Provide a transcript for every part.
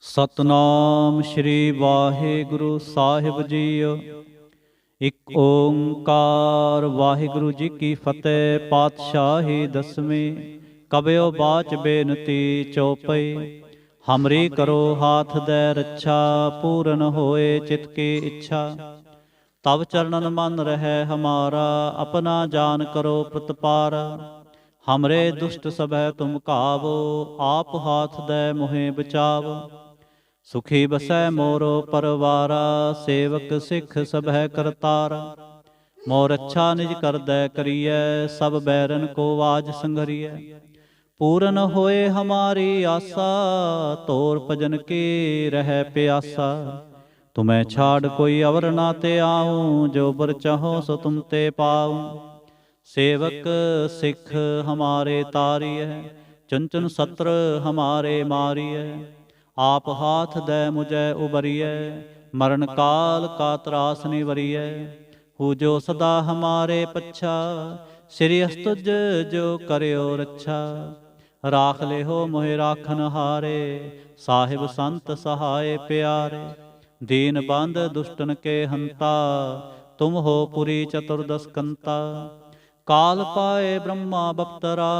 ਸਤਨਾਮ ਸ਼੍ਰੀ ਵਾਹਿਗੁਰੂ ਸਾਹਿਬ JIO. ਇੱਕ ਓੰਕਾਰ ਵਾਹਿਗੁਰੂ ਜੀ ਕੀ ਫਤਿਹ। ਪਾਤਸ਼ਾਹੀ ਦਸਵੀਂ। ਕਬਿਓ ਬਾਚ ਬੇਨਤੀ ਚਉਪਈ। ਹਮਰੀ ਕਰੋ ਹਾਥ ਦੈ ਰੱਛਾ। ਪੂਰਨ ਹੋਏ ਚਿਤ ਕੀ ਇੱਛਾ। ਤਬ ਚਰਨਨ ਮਨ ਰਹਿ ਹਮਾਰਾ। ਆਪਣਾ ਜਾਨ ਕਰੋ ਪ੍ਰਤਪਾਰ। ਹਮਰੇ ਦੁਸ਼ਟ ਸਭੈ ਤੁਮ ਘਾਵੋ। ਆਪ ਹਾਥ ਦੈ ਮੋਹਿ ਬਚਾਵੋ। ਸੁਖੀ ਬਸੈ ਮੋਰੋ ਪਰਵਾਰਾ। ਸੇਵਕ ਸਿੱਖ ਸਭੈ ਕਰਤਾਰਾ। ਮੋਰ ਅੱਛਾ ਨਿਜ ਕਰਦੈ ਕਰੀਐ। ਸਭ ਬੈਰਨ ਕੋ ਆਜ ਸੰਘਰੀਐ। ਪੂਰਨ ਹੋਏ ਹਮਾਰੀ ਆਸਾ। ਤੋਰ ਭਜਨ ਕੀ ਰਹਿ ਪਿਆਸਾ। ਤੁਮੈ ਛਾੜ ਕੋਈ ਅਵਰ ਨਾ ਤੇ ਆਊ। ਜੋ ਬਰ ਚਾਹੋ ਸੋ ਤੁਮ ਤੇ ਪਾਊ। ਸੇਵਕ ਸਿੱਖ ਹਮਾਰੇ ਤਾਰੀਐ। ਚੁਨ ਚੁਨ ਸਤਰ ਹਮਾਰੇ ਮਾਰੀਐ। ਆਪ ਹਾਥ ਦੈ ਮੁਝੈ ਉਬਰੀਐ। ਮਰਨ ਕਾਲ ਕਾ ਤਰਾਸ ਨਿਵਰੀਐ। ਹੂ ਜੋ ਸਦਾ ਹਮਾਰੇ ਪੱਛਾ। ਸ੍ਰੀ ਅਸਤੁਜ ਜੋ ਕਰਿਓ ਰੱਛਾ। ਰਾਖ ਲਿਹੋ ਮੋਹਿ ਰਾਖਨ ਹਾਰੇ। ਸਾਹਿਬ ਸੰਤ ਸਹਾਏ ਪਿਆਰੇ। ਦੀਨ ਬੰਧ ਦੁਸ਼ਟਨ ਕੇ ਹੰਤਾ। ਤੁਮ ਹੋ ਪੁਰੀ ਚਤੁਰਦਸ ਕੰਤਾ। ਕਾਲ ਪਾਏ ਬ੍ਰਹਮਾ ਬਪਤਰਾ।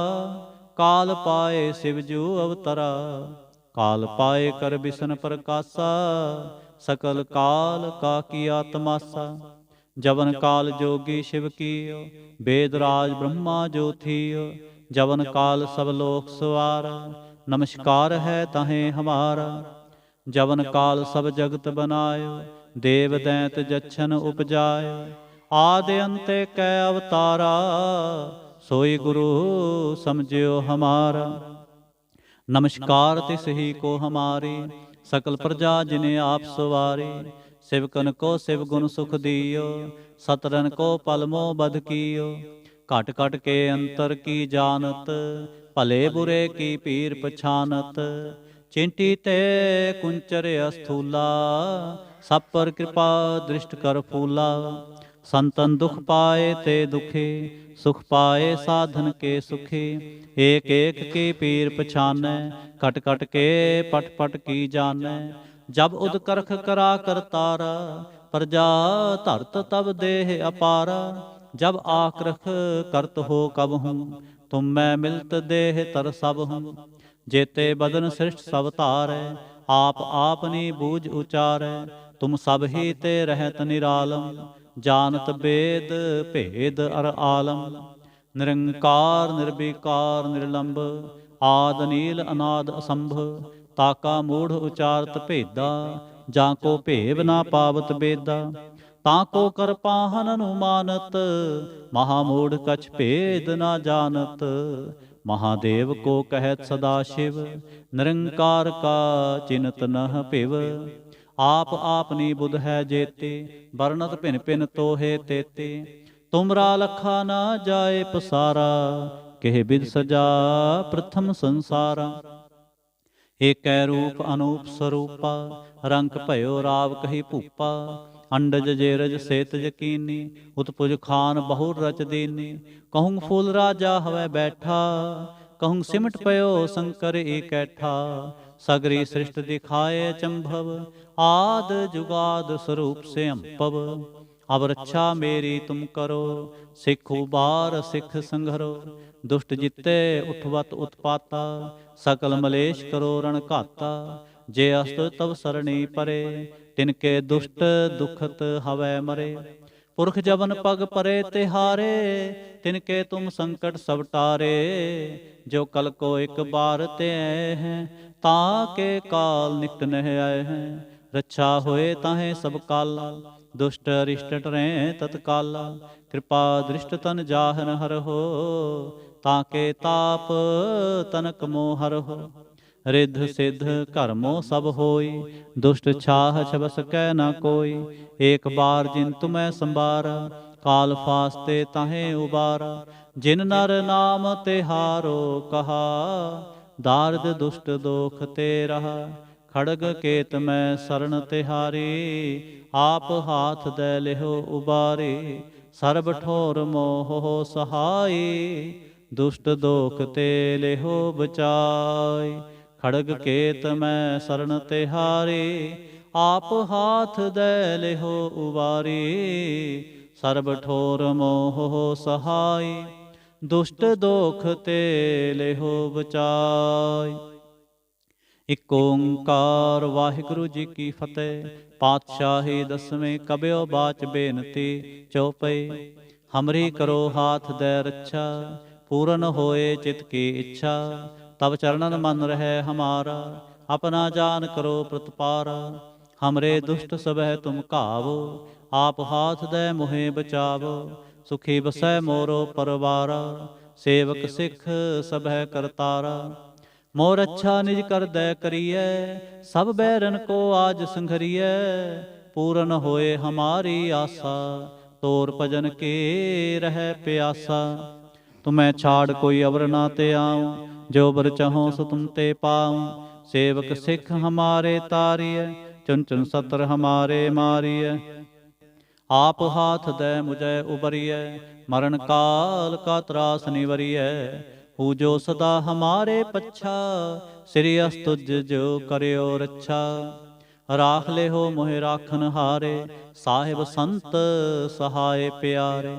ਕਾਲ ਪਾਏ ਸਿਵ ਜੂ ਅਵਤਰਾ। ਕਾਲ ਪਾਏ ਕਰ ਬਿਸ਼ਨ ਪ੍ਰਕਾਸ਼ਾ। ਸਕਲ ਕਾਲ ਕਾ ਕੀਆ ਤਮਾਸਾ। ਜਵਨ ਕਾਲ ਜੋਗੀ ਸ਼ਿਵ ਕੀਓ। ਬੇਦ ਰਾਜ ਬ੍ਰਹਮਾ ਜੋ ਥੀਓ। ਜਵਨ ਕਾਲ ਸਭ ਲੋਕ ਸਵਾਰਾ। ਨਮਸਕਾਰ ਹੈ ਤਾਹੇ ਹਮਾਰਾ। ਜਵਨ ਕਾਲ ਸਭ ਜਗਤ ਬਨਾਇਓ। ਦੇਵ ਦੈਂਤ ਜਛਨ ਉਪਜਾਇਓ। ਆਦਿ ਅੰਤੇ ਕੈ ਅਵਤਾਰਾ। ਸੋਈ ਗੁਰੂ ਸਮਝਿਓ ਹਮਾਰਾ। ਨਮਸਕਾਰ ਤਿਸ ਹੀ ਕੋ ਹਮਾਰੀ। ਸਕਲ ਪ੍ਰਜਾ ਜਿਨੇ ਆਪ ਸਵਾਰੀ। ਸਿਵਕਨ ਕੋ ਸਿਵ ਗੁਣ ਸੁਖ ਦੀਓ। ਸਤਰਨ ਕੋ ਪਲ ਮੋਹ ਬਧ ਕੀਓ। ਘਟ ਘਟ ਕੇ ਅੰਤਰ ਕੀ ਜਾਨਤ। ਭਲੇ ਬੁਰੇ ਕੀ ਪੀਰ ਪਛਾਨਤ। ਚਿੰਟੀ ਤੇ ਕੁੰਚਰ ਅਸਥੂਲਾ। ਸਭ ਪਰ ਕਿਰਪਾ ਦ੍ਰਿਸ਼ਟ ਕਰ ਫੂਲਾ। ਸੰਤਨ ਦੁਖ ਪਾਏ ਤੇ ਦੁਖੀ। ਸੁਖ ਪਾਏ ਸਾਧਨ ਕੇ ਸੁਖੀ। ਏਕ ਏਕ ਕੀ ਪੀਰ ਪਛਾਨੈ। ਕਟ ਕਟ ਕੇ ਪਟ ਪਟ ਕੀ ਜਾਣੈ। ਜਬ ਉਦ ਕਰਖ ਕਰਾ ਕਰਤਾਰਾ। ਪ੍ਰਜਾ ਧਰਤ ਤਬ ਦੇਹ ਅਪਾਰਾ। ਜਬ ਆਕਰਖ ਕਰਤ ਹੋ ਕਬ ਹੂੰ। ਤੁਮ ਮੈਂ ਮਿਲਤ ਦੇਹ ਤਰ ਸਭ ਹੂੰ। ਜੇਤੇ ਬਦਨ ਸ੍ਰਿਸ਼ਟ ਸਭ ਧਾਰੈ। ਆਪ ਆਪਨੀ ਬੂਝ ਉਚਾਰੈ। ਤੁਮ ਸਭ ਹੀ ਤੇ ਰਹਿਤ ਨਿਰਾਲਮ। ਜਾਨਤ ਬੇਦ ਭੇਦ ਅਰ ਆਲਮ। ਨਿਰੰਕਾਰ ਨਿਰਵਿਕਾਰ ਨਿਰਲੰਭ। ਆਦਿ ਨੀਲ ਅਨਾਦ ਅਸੰਭ। ਤਾਕਾ ਮੂੜ ਉਚਾਰਤ ਭੇਦਾ। ਜਾਂ ਕੋ ਭੇਵ ਨਾ ਪਾਵਤ ਬੇਦਾ। ਤਾਂ ਕੋ ਕਰ ਪਾਹਨ ਅਨੁਮਾਨਤ। ਮਹਾ ਮੂੜ ਕਛ ਭੇਦ ਨਾ ਜਾਣਤ। ਮਹਾਦੇਵ ਕੋ ਕਹਿਤ ਸਦਾ ਸ਼ਿਵ। ਨਿਰੰਕਾਰ ਕਾ ਚਿਨਤ ਨਹ ਭਿਵ। ਆਪ ਆਪਨੀ ਬੁਧ ਹੈ ਜੇਤੇ। ਵਰਨਤ ਭਿਨ ਭਿਨ ਤੋਹੇ ਤੇਤੇ। ਤੁਮਰਾ ਲਖਾ ਨਾ ਜਾਏ ਪਸਾਰਾ। ਕਿਹ ਬਿਦ ਸਜਾ ਪ੍ਰਥਮ ਸੰਸਾਰਾ। ਏਕੈ ਰੂਪ ਅਨੂਪ ਸਰੂਪਾ। ਰੰਕ ਭਇਓ ਰਾਵ ਕਹੀ ਭੂਪਾ। ਅੰਡਜ ਜੇਰਜ ਸੇਤ ਯਕੀਨੀ। ਉਤਪੁਜ ਖਾਨ ਬਹੁ ਰਚ ਦੀਨੀ। ਕਹੂੰ ਫੂਲ ਰਾਜਾ ਹਵੈ ਬੈਠਾ। ਕਹੂੰ ਸਿਮਟ ਪਇਓ ਸ਼ੰਕਰ ਏਕੈਠਾ। ਸਗਰੀ ਸ੍ਰਿਸ਼ਟ ਦਿਖਾਏ ਅਚੰਭਵ। ਆਦ ਜੁਗਾਦ ਸਰੂਪ ਸੇ ਅੰਭਵ। ਅਬ ਰੱਛਾ ਮੇਰੀ ਤੁਮ ਕਰੋ। ਸਿੱਖ ਉਬਾਰ ਸਿੱਖ ਸੰਘਰੋ। ਦੁਸ਼ਟ ਜਿੱਤੇ ਉਠਵਤ ਉਤਪਾਤਾ। ਸਕਲ ਮਲੇਸ਼ ਕਰੋ ਰਣ ਘਾਤਾ। ਜੇ ਅਸਤ ਤਵ ਸਰਣੀ ਪਰੇ। ਤਿਨਕੇ ਦੁਸ਼ਟ ਦੁਖਤ ਹਵੈ ਮਰੇ। ਪੁਰਖ ਜਬਨ ਪਗ ਪਰੇ ਤਿਹਾਰੇ। ਤਿਨਕੇ ਤੁਮ ਸੰਕਟ ਸਭ ਟਾਰੇ। ਜੋ ਕਲ ਕੋ ਇਕ ਬਾਰ ਤੇ ਆਏ ਹੈ। ਤਾਂ ਕੇ ਕਾਲ ਨਿਕਟ ਨਹਿ ਆਏ ਹੈ। ਰੱਛਾ ਹੋਏ ਤਾਹੇ ਸਭ ਕਾਲਾ। ਦੁਸ਼ਟ ਅਰਿਸ਼ਟ ਟਰੈ ਤਤਕਾਲਾ। ਕਿਰਪਾ ਦ੍ਰਿਸ਼ਟ ਤਨ ਜਾਹਨ ਹਰਹੋ। ਤਾਂ ਕੇ ਤਾਪ ਤਨਕ ਮੋਹ ਹਰਹੋ। ਰਿੱਧ ਸਿੱਧ ਕਰਮੋ ਸਭ ਹੋਈ। ਦੁਸ਼ਟ ਛਾਹ ਛਬਸ ਕੈ ਨਾ ਕੋਈ। ਏਕ ਬਾਰ ਜਿਨ ਤੁਮੈ ਸੰਬਾਰਾ। ਕਾਲ ਫਾਸਤੇ ਤਾਹੇ ਉਬਾਰਾ। ਜਿਨ ਨਰ ਨਾਮ ਤਿਹਾਰੋ ਕਹਾ। ਦਾਰਦ ਦੁਸ਼ਟ ਦੋਖ ਤੇ ਰਹਾ। ਖੜਗ ਕੇਤ ਮੈਂ ਸਰਣ ਤਿਹਾਰੀ। ਆਪ ਹਾਥ ਦੈ ਲਿਹੋ ਉਬਾਰੀ। ਸਰਬ ਠੋਰ ਮੋਹ ਸਹਾਈ। ਦੁਸ਼ਟ ਦੋਖ ਤੇ ਲਿਹੋ ਬਚਾਈ। ਖੜਗ ਕੇਤ ਮੈਂ ਸਰਣ ਤਿਹਾਰੀ, ਆਪ ਹਾਥ ਦੈ ਲਿਹੋ ਉਬਾਰੀ। ਸਰਬ ਠੋਰ ਮੋਹ ਸਹਾਈ, ਦੁਸ਼ਟ ਦੋਖ ਤੇ ਲਿਹੋ ਬਚਾਈ। ਇਕ ਓੰਕਾਰ ਵਾਹਿਗੁਰੂ ਜੀ ਕੀ ਫਤਿਹ। ਪਾਤਸ਼ਾਹੀ ਦਸਵੇਂ ਕਬਿਓ ਬਾਚ ਬੇਨਤੀ ਚਉਪਈ। ਹਮਰੀ ਕਰੋ ਹਾਥ ਦੈ ਰੱਛਾ, ਪੂਰਨ ਹੋਏ ਚਿਤ ਕੀ ਇੱਛਾ। ਤਬ ਚਰਨਨ ਮਨ ਰਹਿ ਹਮਾਰਾ, ਆਪਣਾ ਜਾਨ ਕਰੋ ਪ੍ਰਤਪਾਰਾ। ਹਮਰੇ ਦੁਸ਼ਟ ਸਭੈ ਤੁਮ ਘਾਵੋ, ਆਪ ਹਾਥ ਦੈ ਮੋਹਿ ਬਚਾਵੋ। ਸੁਖੀ ਬਸੈ ਮੋਰੋ ਪਰਵਾਰਾ, ਸੇਵਕ ਸਿੱਖ ਸਭੈ ਕਰਤਾਰਾ। ਮੋਰ ਅੱਛਾ ਨਿਜ ਕਰਦੈ ਕਰੀਐ, ਸਭ ਬੈਰਨ ਕੋ ਆਜ ਸੰਘਰੀਐ। ਪੂਰਨ ਹੋਏ ਹਮਾਰੀ ਆਸਾ, ਤੋਰ ਭਜਨ ਕੇ ਰਹਿ ਪਿਆਸਾ। ਤੁਮੈ ਛਾੜ ਕੋਈ ਅਵਰ ਨਾ ਤੇ ਆਉ, ਜੋ ਬਰ ਚਾਹੋ ਸੋ ਤੁਮ ਤੇ ਪਾਉ। ਸੇਵਕ ਸਿੱਖ ਹਮਾਰੇ ਤਾਰੀਐ, ਚੁਨ ਚੁਨ ਸਤਰ ਹਮਾਰੇ ਮਾਰੀਐ। ਆਪ ਹਾਥ ਦੈ ਮੁਝੈ ਉਬਰੀਐ, ਮਰਨ ਕਾਲ ਕਾ ਤਰਾਸ ਨਿਵਰੀਐ। ਪੂਜੋ ਸਦਾ ਹਮਾਰੇ ਪੱਛਾ, ਸ੍ਰੀ ਅਸਤੁਜ ਜੋ ਕਰਿਓ ਰੱਛਾ। ਰਾਖ ਲਿਹੋ ਮੋਹਿ ਰਾਖਨ ਹਾਰੇ, ਸਾਹਿਬ ਸੰਤ ਸਹਾਏ ਪਿਆਰੇ।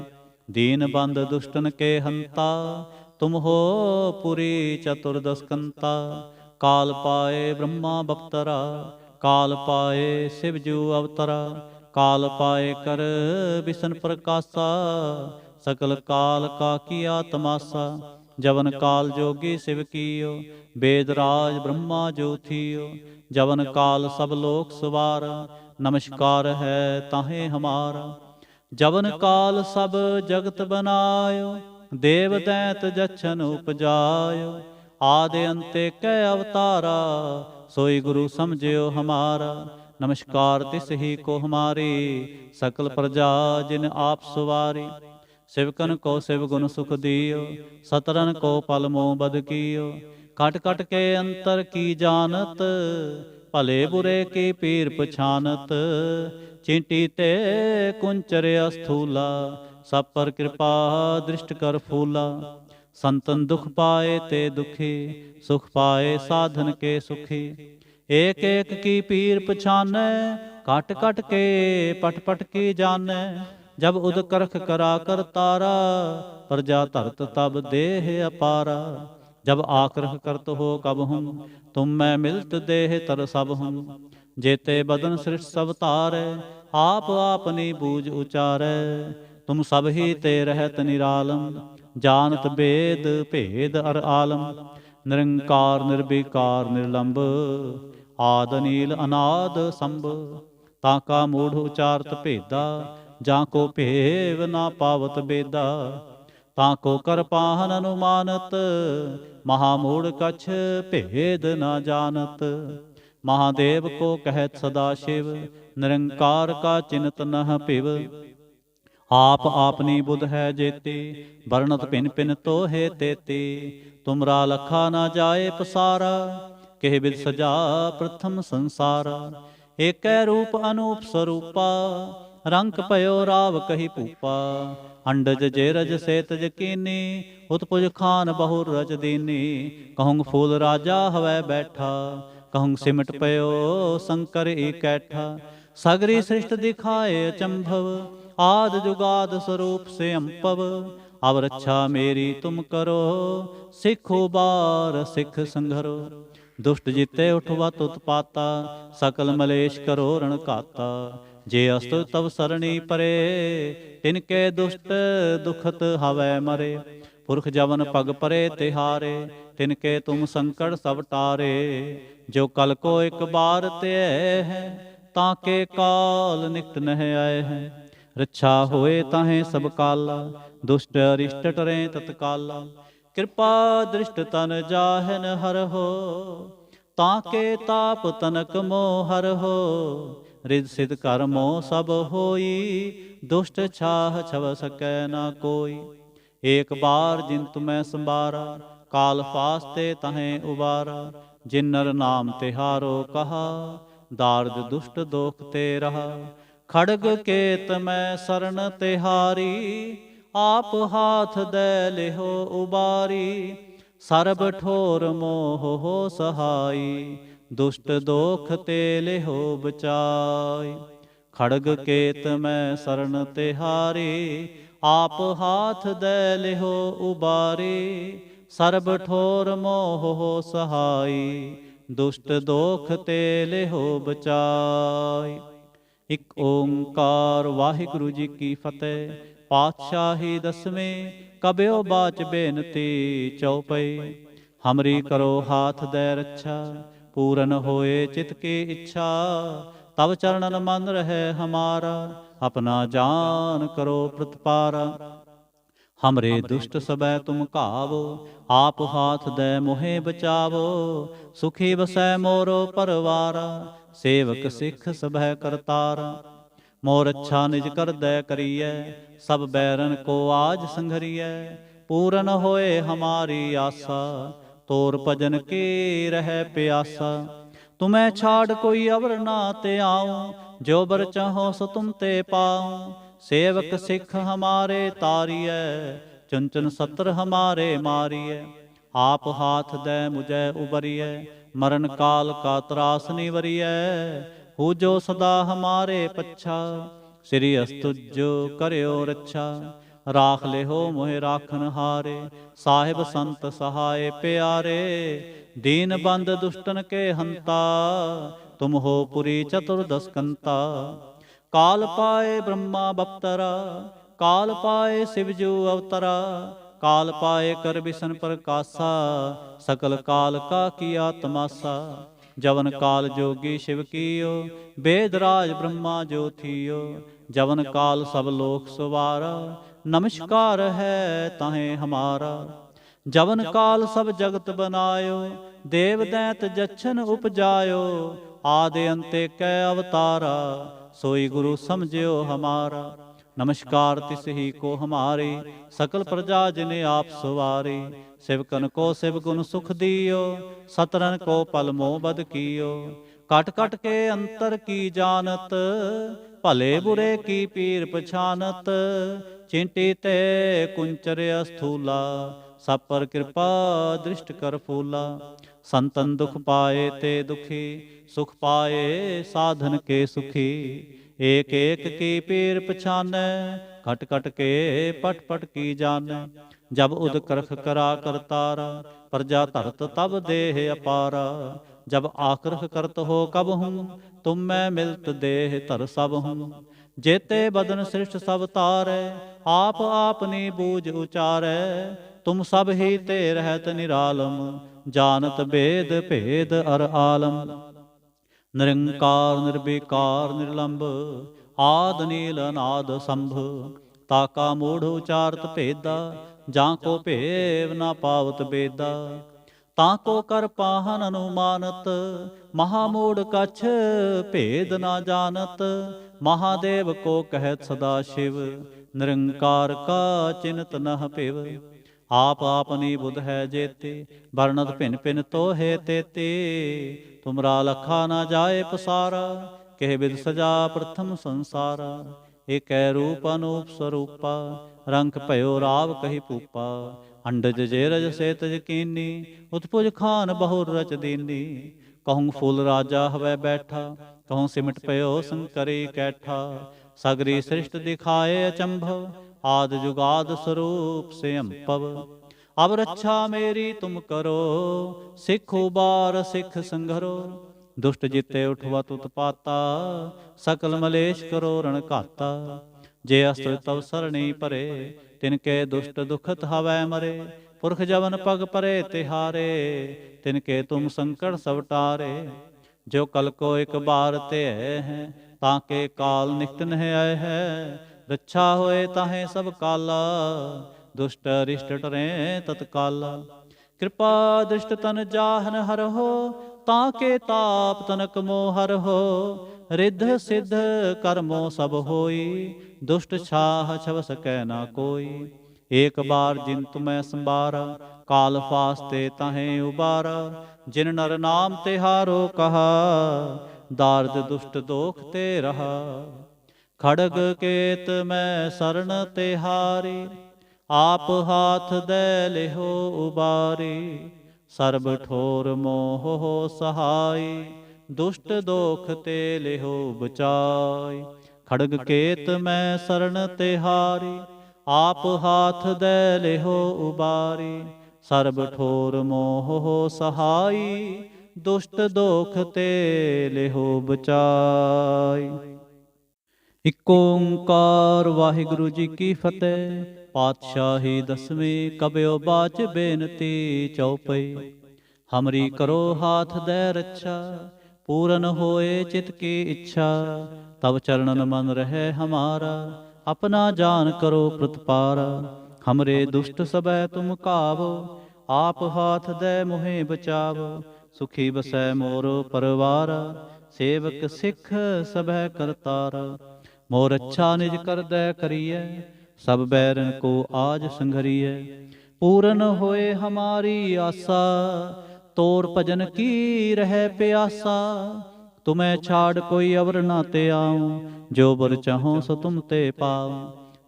ਦੀਨ ਬੰਦ ਦੁਸ਼ਟਨ ਕੇ ਹੰਤਾ, ਤੁਮ ਹੋ ਪੁਰੀ ਚਤੁਰਦਸ ਕੰਤਾ। ਕਾਲ ਪਾਏ ਬ੍ਰਹਮਾ ਬਪਤਰਾ, ਕਾਲ ਪਾਏ ਸਿਵ ਜੂ ਅਵਤਰਾ। ਕਾਲ ਪਾਏ ਕਰ ਬਿਸ਼ਨ ਪ੍ਰਕਾਸ਼ਾ, ਸਕਲ ਕਾਲ ਕਾ ਕੀਆ ਤਮਾਸਾ। ਜਵਨ ਕਾਲ ਜੋਗੀ ਸਿਵ ਕੀਓ, ਬੇਦ ਰਾਜ ਬ੍ਰਹਮਾ ਜੋ ਥੀਓ। ਜਵਨ ਕਾਲ ਸਭ ਲੋਕ ਸਵਾਰਾ, ਨਮਸਕਾਰ ਹੈ ਤਾਹੇ ਹਮਾਰਾ। ਜਵਨ ਕਾਲ ਸਭ ਜਗਤ ਬਨਾਇਓ, ਦੇਵ ਦੈਂਤ ਜਛਨ ਉਪਜਾਇਓ। ਆਦਿ ਅੰਤੇ ਕੈ ਅਵਤਾਰਾ, ਸੋਈ ਗੁਰੂ ਸਮਝਿਓ ਹਮਾਰਾ। ਨਮਸਕਾਰ ਤਿਸ ਹੀ ਕੋ ਹਮਾਰੀ, ਸਕਲ ਪ੍ਰਜਾ ਜਿਨ ਆਪ ਸਵਾਰੀ। ਸਿਵਕਨ ਕੋ ਸਿਵ ਗੁਣ ਸੁਖ ਦਿਓ, ਸਤਰਨ ਕੋ ਪਲ ਮੋਹ ਬਦ ਕੀਓ। ਕਟ ਕਟ ਕੇ ਅੰਤਰ ਕੀ ਜਾਨਤ, ਭਲੇ ਬੁਰੇ ਕੀ ਪੀਰ ਪਛਾਨਤ। ਚੀਂਟੀ ਤੇ ਕੁੰਚਰ ਅਸਥੂਲਾ, ਸਭ ਪਰ ਕਿਰਪਾ ਦ੍ਰਿਸ਼ਟ ਕਰ ਫੂਲਾ। ਸੰਤਨ ਦੁਖ ਪਾਏ ਤੇ ਦੁਖੀ, ਸੁਖ ਪਾਏ ਸਾਧਨ ਕੇ ਸੁਖੀ। ਏਕ ਏਕ ਕੀ ਪੀਰ ਪਛਾਨੈ, ਕਟ ਕਟ ਕੇ ਪਟ ਪਟ ਕੀ ਜਾਣੈ। ਜਬ ਉਦ ਕਰਖ ਕਰਾ ਕਰਤਾਰਾ, ਪ੍ਰਜਾ ਧਰਤ ਤਬ ਦੇਹ ਅਪਾਰਾ। ਜਬ ਆਕਰਖ ਕਰਤ ਹੋ ਕਬ ਹੂੰ, ਤੁਮ ਮੈਂ ਮਿਲਤ ਦੇਹ ਤਰ ਸਭ ਹੂੰ। जेते बदन सृष्ट सब तारै, आप आपनी बूझ उचारै। तुम सब ही ते रहत निरालम, जानत बेद भेद अर आलम। निरंकार निर्विकार निर्लंब, आद नील अनाद संभ। ताका मूढ़ उचारत भेदा, जाको भेव ना पावत बेदा। ताको कर पाहन अनुमानत, महामूढ़ कछ भेद ना जानत। महादेव को कहत सदा शिव, निरंकार का चिन्हत नह पिव। आप आपनी बुध है जेती, वर्णत भिन भिन तो है तेती। तुमरा लखा ना जाए पसारा, केह विद सजा प्रथम संसारा। एकै रूप अनूप स्वरूपा, रंक पयो राव कही भूपा। अंडज जेरज सेतज कीनी, उत्पुज खान बहुर रज दीनी। कहूँ फूल राजा हवै बैठा, कहूँ सिमट पयो शंकर इकैठा। सगरी सृष्ट दिखाए अचंभव, आद जुगाद स्वरूप से अंपव। अब रक्षा मेरी तुम करो, सिख उबार सिख संघरो। दुष्ट जीते उठवत उत्पाता, सकल मलेश करो रण घाता। जे अस्त तव सरणी परे, तिनके दुष्ट दुखत हवै मरे। पुरख जवन पग परे तिहारे, तिनके तुम संकट सब टारे। जो कल को एक बार ते है, ताके काल निकट नह आए हैं। रक्षा होए ताहें सब काला, दुष्ट अरिष्ट टरे तत्काला। कृपा दृष्ट तन जाहन हर हो, ताके ताप तनक मोह हर हो। रिद सिद्ध कर मोह सब होई, दुष्ट छाह छव सकै ना कोई। एक बार जिन तुम्हें संबारा, काल फास्ते तहें उबारा। जिन नर नाम तिहारो कहा, दार्द दुष्ट दोख ते रहा। खड़ग केत मैं शरण तिहारी, आप हाथ दे लिहो उबारी। ਸਰਬ ਠੋਰ ਮੋਹ ਹੋ ਸਹਾਈ, ਦੁਸ਼ਟ ਦੋਖ ਤੇ ਲਿਹੋ ਬਚਾਈ। ਖੜਗ ਕੇਤ ਮੈਂ ਸਰਣ ਤਿਹਾਰੀ, ਆਪ ਹਾਥ ਦੈ ਲਿਹੋ ਉਬਾਰੀ। ਸਰਬ ਠੋਰ ਮੋਹ ਹੋ ਸਹਾਈ, ਦੁਸ਼ਟ ਦੋਖ ਤੇ ਲਿਹੋ ਬਚਾਈ। ਇਕ ਓੰਕਾਰ ਵਾਹਿਗੁਰੂ ਜੀ ਕੀ ਫਤਿਹ। ਪਾਤਸ਼ਾਹੀ ਦਸਵੇਂ ਕਬਿਓ ਬਾਚ ਬੇਨਤੀ ਚਉਪਈ। ਹਮਰੀ ਕਰੋ ਹਾਥ ਦੈ ਰੱਛਾ, ਪੂਰਨ ਹੋਏ ਚਿਤ ਕੀ ਇੱਛਾ। ਤਬ ਚਰਣਨ ਮਨ ਰਹਿ ਹਮਾਰਾ, ਆਪਣਾ ਜਾਨ ਕਰੋ ਪ੍ਰਤਪਾਰਾ। ਹਮਰੇ ਦੁਸ਼ਟ ਸਬੈ ਤੁਮ ਘਾਵੋ, ਆਪ ਹਾਥ ਦੈ ਮੋਹਿ ਬਚਾਵੋ। ਸੁਖੀ ਵਸੈ ਮੋਰੋ ਪਰਵਾਰਾ, ਸੇਵਕ ਸਿੱਖ ਸਭੈ ਕਰਤਾਰਾ। ਮੋਰ ਅੱਛਾ ਨਿਜ ਕਰਦੈ ਕਰੀਐ, ਸਭ ਬੈਰਨ ਕੋ ਆਜ ਸੰਘਰੀਐ। ਪੂਰਨ ਹੋਏ ਹਮਾਰੀ ਆਸਾ, ਤੋਰ ਭਜਨ ਕੀ ਰਹਿ ਪਿਆਸਾ। ਤੁਮੈ ਛਾੜ ਕੋਈ ਅਵਰ ਨਾ ਤੇ ਆਉ, ਜੋ ਬਰ ਚਾਹੋ ਸੋ ਤੁਮ ਤੇ ਪਾਉ। ਸੇਵਕ ਸਿੱਖ ਹਮਾਰੇ ਤਾਰੀਐ, ਚੰਚਨ ਸਤਰ ਹਮਾਰੇ ਮਾਰੀਐ। ਆਪ ਹਾਥ ਦੈ ਮੁਝੈ ਉਬਰੀਐ, ਮਰਨ ਕਾਲ ਕਾ ਤਰਾਸ ਨਿਵਰੀਐ। ਹੋ ਜੋ ਸਦਾ ਹਮਾਰੇ ਪੱਛਾ, ਸ੍ਰੀ ਅਸਤੁਜੋ ਕਰਿਓ ਰੱਛਾ। ਰਾਖ ਲਿਹੋ ਮੋਹਿ ਰਾਖਨ ਹਾਰੇ, ਸਾਹਿਬ ਸੰਤ ਸਹਾਏ ਪਿਆਰੇ। ਦੀਨ ਬੰਦ ਦੁਸ਼ਟਨ ਕੇ ਹੰਤਾ, ਤੁਮ ਹੋ ਪੁਰੀ ਚਤੁਰਦਸ ਕੰਤਾ। ਕਾਲ ਪਾਏ ਬ੍ਰਹਮਾ ਬਪਤਰਾ, ਕਾਲ ਪਾਏ ਸਿਵਜੂ ਅਵਤਰਾ। ਕਾਲ ਪਾਏ ਕਰ ਬਿਸ਼ਨ ਪ੍ਰਕਾਸ਼ਾ, ਸਕਲ ਕਾਲ ਕਾ ਕੀਆ ਤਮਾਸਾ। ਜਵਨ ਕਾਲ ਜੋਗੀ ਸ਼ਿਵ ਕੀਓ, ਬੇਦ ਰਾਜ ਬ੍ਰਹਮਾ ਜੋ ਥੀਓ। ਜਵਨ ਕਾਲ ਸਭ ਲੋਕ ਸਵਾਰਾ, ਨਮਸਕਾਰ ਹੈ ਤਾਹੇ ਹਮਾਰਾ। ਜਵਨ ਕਾਲ ਸਭ ਜਗਤ ਬਨਾਇਓ, ਦੇਵ ਦੈਂਤ ਜਛਨ ਉਪਜਾਇਓ। ਆਦਿ ਅੰਤੇ ਕੈ ਅਵਤਾਰਾ, सोई गुरु समझियो हमारा। नमस्कार तिस ही को हमारे, सकल प्रजा जिने आप सवारे। सिवकन को सिव गुण सुख दियो, सतरन को पल मोह बद कियो। कट कट के अंतर की जानत, भले बुरे की पीर पछानत। चिंटी ते कुंचर अस्थूला, सब पर कृपा दृष्ट कर फूला। संतन दुख पाए ते दुखी, सुख पाए साधन के सुखी। एक एक की पीर पछानै, खट खट के पट पट की जानै। जब उद करख करा करतारा, प्रजा धरत तब देह अपारा। जब आकृख करत हो कब हूँ, तुम मैं मिलत देह धर सब हूँ। जेते बदन सृष्ट सब तारै, आप आपनी बूझ उचारै। तुम सब ही ते रहत निरालम, जानत बेद भेद अर आलम। निरंकार निर्विकार निर्लंब, आद नील अनाद संभ। ताका मूढ़ उचारत भेदा, जाको भेव ना पावत बेदा। ताको कर पाहन अनुमानत, महामूढ़ कछ भेद ना जानत। महादेव को कहत सदा शिव, निरंकार का चिन्हत नह पिव। आप आपनी बुध है जेते, वर्णत भिन भिन तो है तेते। तुमरा लखा ना जाए पसारा, कह विद सजा प्रथम संसारा। एक रूप अनूप स्वरूपा, रंग भयो राव कही पूपा। अंडज जेरज सेतज कीनी, उत्पुज खान बहुर रच दीनी। कहूँ फूल राजा हवै बैठा, कहूँ सिमट पयो संकरी कैठा। सगरी सृष्ट दिखाए अचंभव, आद जुगाद स्वरूप से अम्पव। अब रक्षा मेरी तुम करो, सिख उबार सिख संघरो। दुष्ट जिते उठवत उत्पाता, सकल मलेश करो रण घाता। जे अस्त्र तव सरणी परे, तिनके दुष्ट दुखत हवै मरे। पुरख जवन पग परे तिहारे, तिनके तुम संकट सब टारे। जो कल को एक बार ते हैं, ताके काल निकट नह आए है। रक्षा होए ताहे सब काला, दुष्ट अरिष्ट टरे तत्काला। कृपा दृष्ट तन जाहन हर हो, ताके ताप तनक मोह हर हो। रिद्ध सिद्ध कर्मो सब होई, दुष्ट छाह छव सकै ना कोई। एक बार जिन तुम्हें संबारा, काल फास्ते ताहे उबारा। जिन नर नाम तिहारो कहा, दार्द दुष्ट दोख ते रहा। खड़ग केत मैं शरण तिहारी, आप हाथ दे लिहो उबारी, सर्ब ठोर मोह हो सहाय, दुष्ट दोख ते लिहो बचाय। खड़ग केत मैं शरण तिहारी, आप हाथ दे लिहो उबारी, सर्ब ठोर मोह हो सहाय, दुष्ट दोख ते लिहो बचाय। ਇਕ ਓੰਕਾਰ ਵਾਹਿਗੁਰੂ ਜੀ ਕੀ ਫਤਿਹ। ਪਾਤਸ਼ਾਹੀ ਦਸਵੀਂ ਕਬਿਓ ਬਾਚ ਬੇਨਤੀ ਚਉਪਈ। ਹਮਰੀ ਕਰੋ ਹਾਥ ਦੈ ਰੱਛਾ, ਪੂਰਨ ਹੋਏ ਚਿਤ ਕੀ ਇੱਛਾ। ਤਬ ਚਰਨਨ ਮਨ ਰਹਿ ਹਮਾਰਾ, ਆਪਣਾ ਜਾਨ ਕਰੋ ਪ੍ਰਤਪਾਰਾ। ਹਮਰੇ ਦੁਸ਼ਟ ਸਭੈ ਤੁਮ ਕਾਵੋ, ਆਪ ਹਾਥ ਦੈ ਮੋਹਿ ਬਚਾਵੋ। ਸੁਖੀ ਬਸੈ ਮੋਰ ਪਰਵਾਰਾ, ਸੇਵਕ ਸਿੱਖ ਸਭੈ ਕਰਤਾਰਾ। मोर अच्छा निज कर दे करिए, सब बैरन को आज संघरिए। पूरन होए हमारी आशा, तोर भजन की रह प्यासा। तुम्हें छाड़ कोई अवर ना ते आऊं, जो बर चाहो सो तुम ते पाऊं।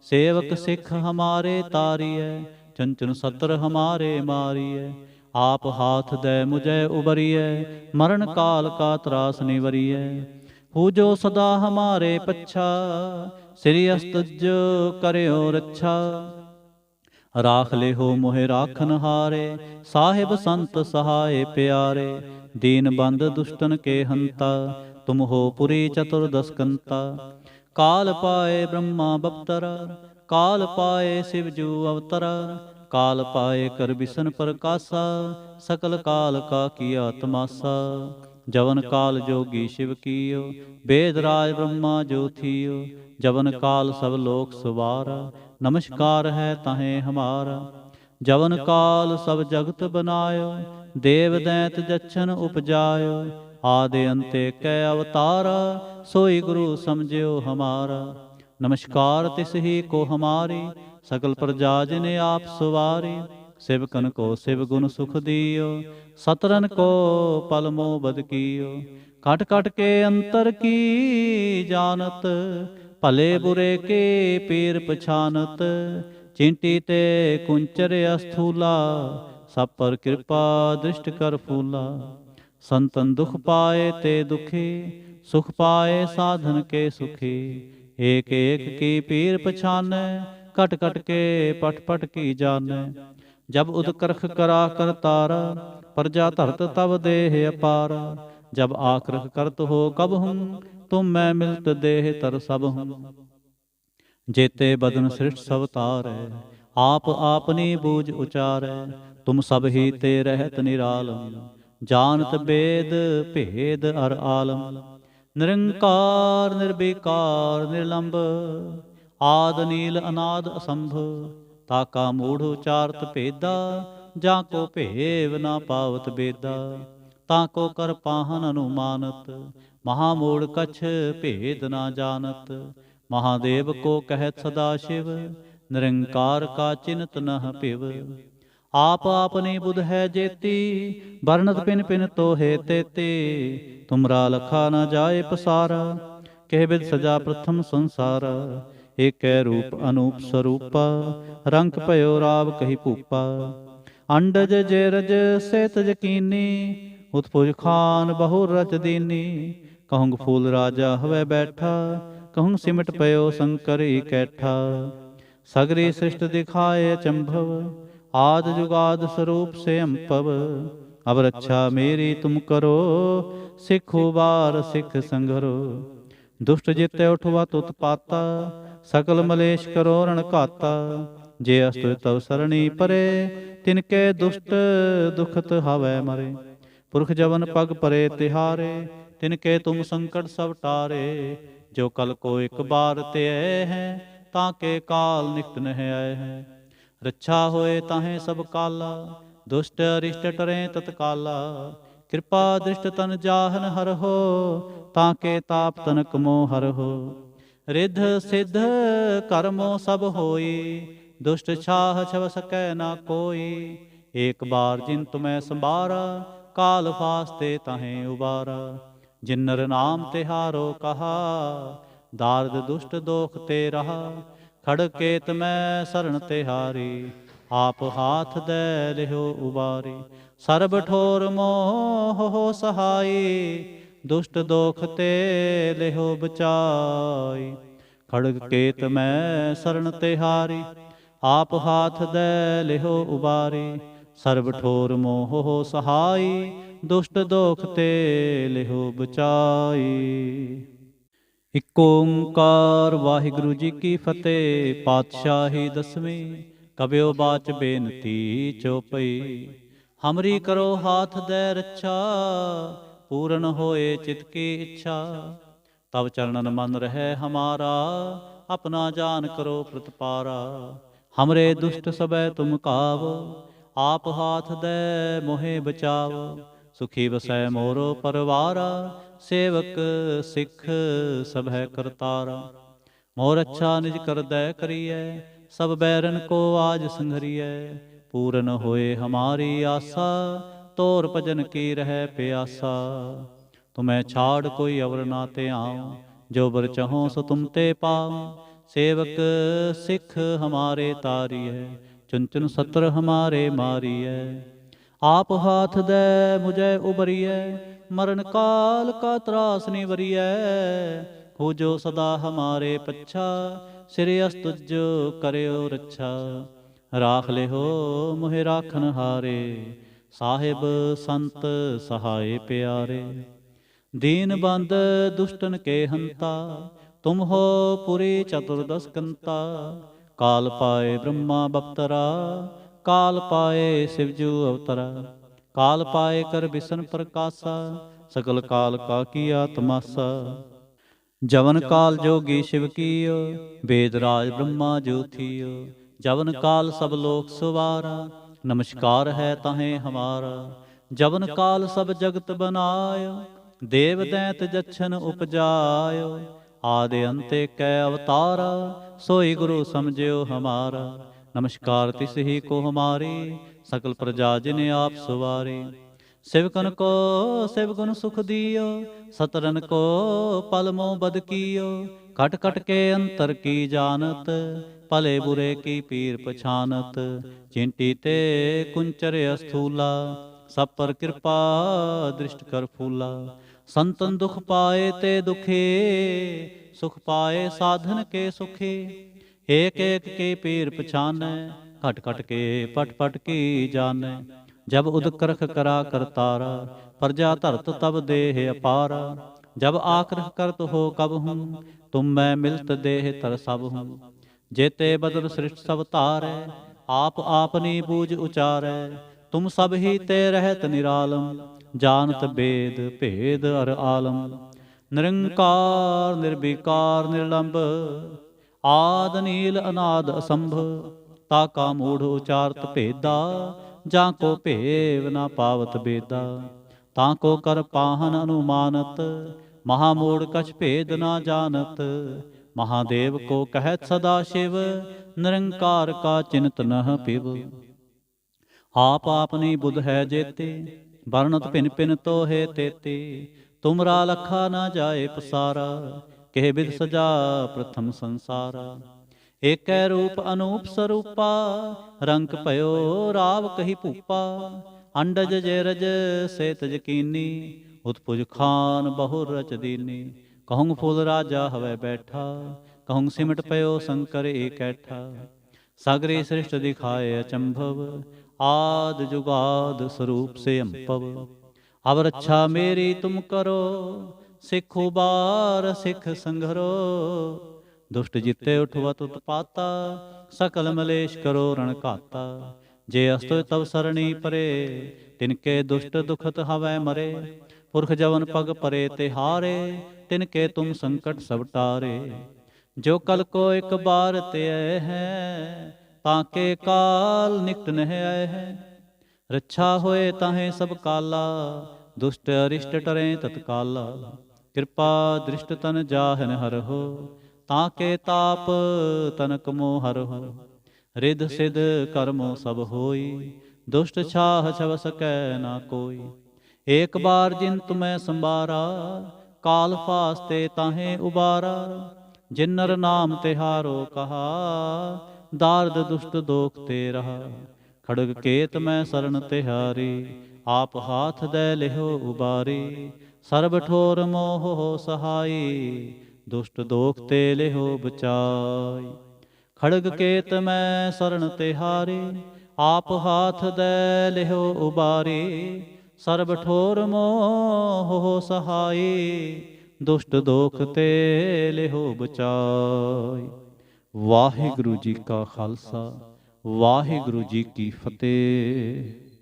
सेवक सिख हमारे तारिए, चंचन सत्र हमारे मारिए। आप हाथ दे मुझे उबरिए, मरण काल का त्रास निवरिए। पूजो सदा हमारे पच्छा, श्री अस्तुज करियो रक्षा। राख ले हो मोहे राखन हारे, साहिब संत सहाय प्यारे। दीन बंद दुष्टन के हंता, तुम हो पुरी चतुर्दश कंता। काल पाए ब्रह्मा बप्तरा, काल पाए शिवजू अवतरा। काल पाए कर बिसन प्रकाशा, सकल काल का किया तमाशा। जवन काल जोगी शिव कीयो, वेद राज ब्रह्मा जो थियो। जवन काल सब लोक सुवारा, नमस्कार है ताहें हमारा। जवन काल सब जगत बनायो, देव दैत जच्छन उपजायो। आदि अंते कै अवतारा, सोई गुरु समझियो हमारा। नमस्कार तिस ही को हमारी, सकल प्रजा जिने आप सुवारी। सेवकन को शिव गुण सुख दियो, सतरन को पल मोह बद कियो। कट कट के अंतर की जानत, भले बुरे के पीर पछानत। चिंटी ते कुंचर अस्थूला, सब पर कृपा दृष्ट कर फूला। संतन दुख पाए ते दुखी, सुख पाए साधन के सुखी। एक एक की पीर पछाने, कट कट के पट पट की जाने। जब उदकरख करा कर तारा, प्रजा धरत तब देह अपारा। जब आक्रख करत हो कब हूँ, तुम मैं मिलत देह तर सब हूँ। जेते बदन सृष्ट सब तारै, आप आपनी बूझ उचारै। तुम सब ही ते रहत निरालम, जानत वेद भेद अर आलम। निरंकार निर्विकार निर्लंब, आद नील अनाद असंभ। ताका मूढ़ उचारत भेदा, जाको भेव ना पावत बेदा। ताको कर पाहन अनुमानत, महामूढ़ कछ भेद ना जानत। महादेव को कहत सदा शिव, निरंकार का चिन्त नह पिव। आप आपनी बुध है जेती, बरनत पिन पिन तो है तेते। तुमरा लखा न जाए पसारा, कह बिद सजा प्रथम संसारा। एक रूप अनूप स्वरूपा, रंग पयो राव कही भूपा। अंडज जेरज सेत यकीनी, उत्पुज खान बहु रच दीनी। कहूँ फूल राजा हवै बैठा, कहूँ सिमट पयो शंकर इकैठा। सगरी सृष्ट दिखाए चंभव, आद जुगाद स्वरूप से अम्पव। अब रक्षा मेरी तुम करो, सिख उबार सिख संघरो। दुष्ट जिते उठवा तुत पाता, सकल मलेश करो रण घाता। जे अस्तु तव सरणी परे, तिनके दुष्ट दुखत हवै मरे। पुरख जवन पग परे तिहारे, तिनके तुम संकट सब टारे। जो कल को एक बार ते हैं, ताके काल निकट न आए हैं। रक्षा होए ताहें सब काला, दुष्ट अरिष्ट टरें तत्काला। कृपा दृष्ट तन जाहन हर हो, ताके ताप तनक मोह हर हो। रिध सिद्ध कर्मो सब होई, दुष्ट छाह छव सकै ना कोई। एक बार जिन तुम्हें संबारा, काल फास्ते ताहें उबारा। जिन नर नाम तिहारो कहा, दार्द दुष्ट दोख ते रहा। ਖੜਗ ਕੇਤ ਮੈਂ ਸਰਣ ਤਿਹਾਰੀ, ਆਪ ਹਾਥ ਦੈ ਲਿਹੋ ਉਬਾਰੀ। ਸਰਬ ਠੋਰ ਮੋਹ ਸਹਾਈ, ਦੁਸ਼ਟ ਦੋਖ ਤੇ ਲਿਹੋ ਬਚਾਈ। ਖੜਗ ਕੇਤ ਮੈਂ ਸਰਣ ਤਿਹਾਰੀ, ਆਪ ਹਾਥ ਦੈ ਲਿਹੋ ਉਬਾਰੀ। ਸਰਬ ਠੋਰ ਮੋਹ ਸਹਾਈ, ਦੁਸ਼ਟ ਦੋਖ ਤੇ ਲਿਹੋ ਬਚਾਈ। ਇਕ ਓੰਕਾਰ ਵਾਹਿਗੁਰੂ ਜੀ ਕੀ ਫਤਿਹ। ਪਾਤਸ਼ਾਹੀ ਦਸਵੀਂ ਕਬਿਓ ਬਾਚ ਬੇਨਤੀ ਚਉਪਈ। ਹਮਰੀ ਕਰੋ ਹਾਥ ਦੈ ਰੱਛਾ, ਪੂਰਨ ਹੋਏ ਚਿਤ ਕੀ ਇੱਛਾ। ਤਬ ਚਰਨਨ ਮਨ ਰਹਿ ਹਮਾਰਾ, ਆਪਣਾ ਜਾਨ ਕਰੋ ਪ੍ਰਤਪਾਰਾ। ਹਮਰੇ ਦੁਸ਼ਟ ਸਭੈ ਤੁਮ ਕਾਵੋ, ਆਪ ਹਾਥ ਦੈ ਮੋਹਿ ਬਚਾਵੋ। ਸੁਖੀ ਵਸੈ ਮੋਰੋ ਪਰਵਾਰਾ, ਸੇਵਕ ਸਿੱਖ ਸਭੈ ਕਰਤਾਰਾ। ਮੋਰ ਅੱਛਾ ਨਿਜ ਕਰਦੈ ਕਰੀਐ, ਸਭ ਬੈਰਨ ਕੋ ਆਜ ਸੰਘਰੀਐ। ਪੂਰਨ ਹੋਏ ਹਮਾਰੀ ਆਸਾ, ਤੋਰ ਭਜਨ ਕੀ ਰਹਿ ਪਿਆਸਾ। ਤੁਮੈ ਛਾੜ ਕੋਈ ਅਵਰ ਨਾ ਧਿਆਉ, ਜੋ ਬਰ ਚਹੋ ਸੋ ਤੁਮ ਤੇ ਪਾਉ। ਸੇਵਕ ਸਿੱਖ ਹਮਾਰੇ ਤਾਰੀਐ, ਚੁਨ ਚੁਨ ਸਤਰ ਹਮਾਰੇ ਮਾਰੀਐ। ਆਪ ਹਾਥ ਦੈ ਮੁਝੈ ਉਬਰੀਐ, ਮਰਨ ਕਾਲ ਕਾ ਤਰਾਸ ਨਿਵਰੀਐ। ਹੋ ਜੋ ਸਦਾ ਹਮਾਰੇ ਪੱਛਾ, ਸਿਰਿ ਅਸ ਤੁਜੋ ਕਰਿਓ ਰੱਛਾ। ਰਾਖ ਲਿਹੋ ਮੋਹਿ ਰਾਖਨ ਹਾਰੇ, ਸਾਹਿਬ ਸੰਤ ਸਹਾਏ ਪਿਆਰੇ। ਦੀਨ ਬੰਦ ਦੁਸ਼ਟਨ ਕੇ ਹੰਤਾ, ਤੁਮ ਹੋ ਪੁਰੀ ਚਤੁਰਦਸ ਕੰਤਾ। ਕਾਲ ਪਾਏ ਬ੍ਰਹਮਾ ਬਪਤਰਾ, ਕਾਲ ਪਾਏ ਸਿਵਜੂ ਅਵਤਰਾ। ਕਾਲ ਪਾਏ ਕਰ ਬਿਸ਼ਨ ਪ੍ਰਕਾਸ਼ਾ, ਸਕਲ ਕਾਲ ਕਾ ਕੀਆ ਤਮਾਸਾ। ਜਵਨ ਕਾਲ ਜੋਗੀ ਸ਼ਿਵ ਕੀਓ, ਵੇਦ ਰਾਜ ਬ੍ਰਹਮਾ ਜੋਥੀਓ। ਜਵਨ ਕਾਲ ਸਭ ਲੋਕ ਸੁਵਾਰਾ, ਨਮਸਕਾਰ ਹੈ ਤਾਹੇ ਹਮਾਰਾ। ਜਵਨ ਕਾਲ ਸਭ ਜਗਤ ਬਨਾਇਓ, ਦੇਵ ਦੈਂਤ ਜਛਨ ਉਪਜਾਇਓ। ਆਦਿ ਅੰਤੇ ਕੈ ਅਵਤਾਰਾ, ਸੋਈ ਗੁਰੂ ਸਮਝਿਓ ਹਮਾਰਾ। ਨਮਸਕਾਰ ਤਿਸ ਹੀ ਕੋ ਹਮਾਰੀ, ਸਕਲ ਪ੍ਰਜਾ ਜਿਨ ਆਪ ਸੁਵਾਰੀ। ਸਿਵਕਨ ਕੋ ਸਿਵਗੁਣ ਸੁਖ ਦਿਓ, ਸਤਰਨ ਕੋ ਪਲ ਮੋਹ ਬਦ ਕੀਓ। ਖਟ ਖਟ ਕੇ ਅੰਤਰ ਕੀ ਜਾਨਤ, ਭਲੇ ਬੁਰੇ ਕੀ ਪੀਰ ਪਛਾਨਤ। ਚਿੰਟੀ ਤੇ ਕੁੰਚਰ ਅਸਥੂਲਾ, ਸਭ ਪਰ ਕਿਰਪਾ ਦ੍ਰਿਸ਼ਟ ਕਰ ਫੂਲਾ। ਸੰਤਨ ਦੁਖ ਪਾਏ ਤੇ ਦੁਖੀ, ਸੁਖ ਪਾਏ ਸਾਧਨ ਕੇ ਸੁਖੀ। ਏਕ ਏਕ ਕੀ ਪੀਰ ਪਛਾਨੈ, ਘਟ ਘਟ ਕੇ ਪਟ ਪਟ ਕੀ ਜਾਣੈ। ਜਬ ਉਦਕਰਖ ਕਰਾ ਕਰਤਾਰਾ, ਪ੍ਰਜਾ ਧਰਤ ਤਬ ਦੇਹ ਅਪਾਰਾ। ਜਬ ਆਕਰਖ ਕਰਤ ਹੋ ਕਬਹੂੰ, ਤੁਮ ਮੈਂ ਮਿਲਤ ਦੇਹ ਤਰ ਸਭ ਹੂੰ। जेते बदल सृष्ट सब तारै, आप आपनी बूझ उचारै। तुम सब ही ते रहत निरालम, जानत बेद भेद अर आलम। निरंकार निर्विकार निर्लंब, आद नील अनाद असंभ। ताका मूढ़ उचारत भेदा, जाको भेव न पावत बेदा। ताको कर पाहन अनुमानत, महामूढ़ कछ भेद न जानत। महादेव को कहत सदा शिव, निरंकार का चिंत नह पिव। आप आपनी बुध है जेते, वर्णत भिन भिन तो है तेते। तुमरा लखा न जाए पसारा, कह विध सजा प्रथम संसारा। एक रूप अनूप स्वरूपा, रंग भयो राव कही भूपा। अंडज जेरज से तजकीनी, उत्पुज खान बहुर रच दीनी। कहूँ फूल राजा हवै बैठा, कहूँ सिमट पयो शंकर एकैठा। सागरी सृष्ट दिखाए अचंभव, आद जुगाद स्वरूप से अंपव। अब रक्षा मेरी तुम करो, सिख उबार सिख संघरो। दुष्ट जिते उठवत उत्पाता, सकल मलेश करो रण घाता। जे अस्तु तब सरणी परे, तिनके दुष्ट दुखत हवै मरे। पुरख जवन पग परे तिहारे, तिनके तुम संकट सब टारे। जो कल को एक बार ते है, ताके काल निकट नह आए है। रक्षा होए ताहे सब काला, दुष्ट अरिष्ट टरे तत्काला। कृपा दृष्ट तन जाहन हरहो, ताके ताप तनक मोह हरहो। रिध सिध कर्मो सब होई, दुष्ट छाह छव सकै ना कोई। एक बार जिन तुम्हें संबारा, काल फास्ते ताहे उबारा। ਜਿਨ ਨਰ ਨਾਮ ਤਿਹਾਰੋ ਕਹਾ, ਦਾਰਦ ਦੁਸ਼ਟ ਦੋਖ ਤੇ ਰਹਾ। ਖੜਗ ਕੇਤ ਮੈਂ ਸਰਣ ਤਿਹਾਰੀ, ਆਪ ਹਾਥ ਦੈ ਲਿਹੋ ਉਬਾਰੀ। ਸਰਬ ਠੋਰ ਮੋਹ ਸਹਾਈ, ਦੁਸ਼ਟ ਦੋਖ ਤੇ ਲਿਹੋ ਬਚਾਈ। ਖੜਗ ਕੇਤ ਮੈਂ ਸਰਣ ਤਿਹਾਰੀ, ਆਪ ਹਾਥ ਦੈ ਲਿਹੋ ਉਬਾਰੀ। ਸਰਬ ਠੋਰ ਮੋਹ ਸਹਾਈ, ਦੁਸ਼ਟ ਦੋਖ ਤੇ ਲਿਹੋ ਬਚਾਈ। ਵਾਹਿਗੁਰੂ ਜੀ ਕਾ ਖਾਲਸਾ, ਵਾਹਿਗੁਰੂ ਜੀ ਕੀ ਫਤਿਹ।